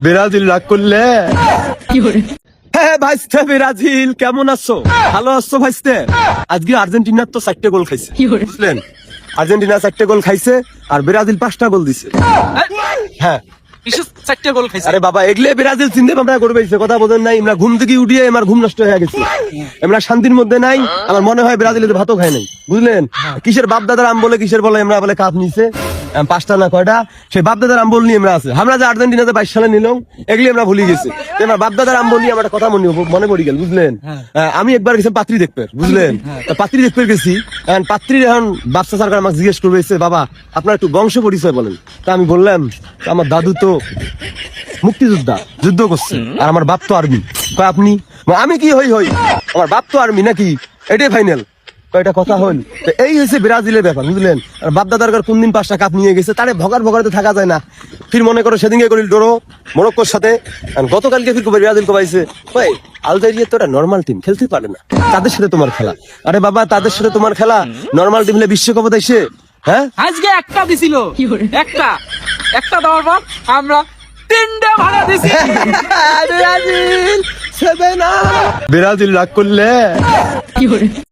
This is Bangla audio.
ব্রাজিল রাগ করলে হ্যাঁ ভাইস্তে ব্রাজিল কেমন আছো? ভালো আছো ভাইস্তে? আজকে আর্জেন্টিনার তো 4টে গোল খাইছে, বুঝলেন? আর্জেন্টিনা 4টে গোল খাইছে আর ব্রাজিল 5টা গোল দিছে। হ্যাঁ আরে বাবা, এগলে ব্রাজিল চিন্তা ভাবনা করবে, কথা বোঝেন নাই? আমরা ঘুম থেকে উঠিয়ে আমার ঘুম নষ্ট হয়ে গেছে, আমরা শান্তির মধ্যে নাই। আমার মনে হয় ব্রাজিলের ভাতও খায় নাই, বুঝলেন? কিসের বাপ দাদার আম বলে, কিসের বলে আমরা বলে কাপ নিছে 5টা না কয়টা, সেই বাপ দাদার আমবল নিয়ে আমরা আছে। আমরা যে আর্জেন্টিনাতে 22 সালে নিলাম, এগুলি আমরা ভুলে গেছি। আমার বাপ দাদার আমবল নিয়ে আমার একটা কথা মনে পড়ে গেল, বুঝলেন? আমি একবার গেছি পাত্রী দেখতে, বুঝলেন? পাত্রী দেখতে গেছি, পাত্রীর এখন বাচ্চা সরকার আমাকে জিজ্ঞেস করবে, বাবা আপনার একটু বংশ পরিচয় বলেন। তা আমি বললাম আমার দাদু তো মুক্তিযোদ্ধা, যুদ্ধ করছে, আর আমার বাপ তো আর্মি। আপনি? আমি কি হই হই, আমার বাপ তো আর্মি নাকি, এটাই ফাইনাল। কয়টা কথা হল। এই হয়েছে ব্রাজিলের ব্যাপার, বুঝলেন? আর বাপ দাদার কোন দিন 5টা কাপ নিয়ে গেছে, তারে ভগাতে থাকা যায় না। ফির মনে করো সেদিনকে করিল ডোরো মরক্কোর সাথে, গতকালকে ফির ব্রাজিল কবাইছে। ভাই আলজেরিয়া তো একটা নর্মাল টিম, খেলতে পারে না, তাদের সাথে তোমার খেলা। আরে বাবা, তাদের সাথে তোমার খেলা, নর্মাল টিম হলে বিশ্বকাপে দেশে। হ্যাঁ আজকে একটা দিছিল, একটা দেওয়ার পর আমরা 3টে ভাড়া দিছি। ব্রাজিল রাগ করলে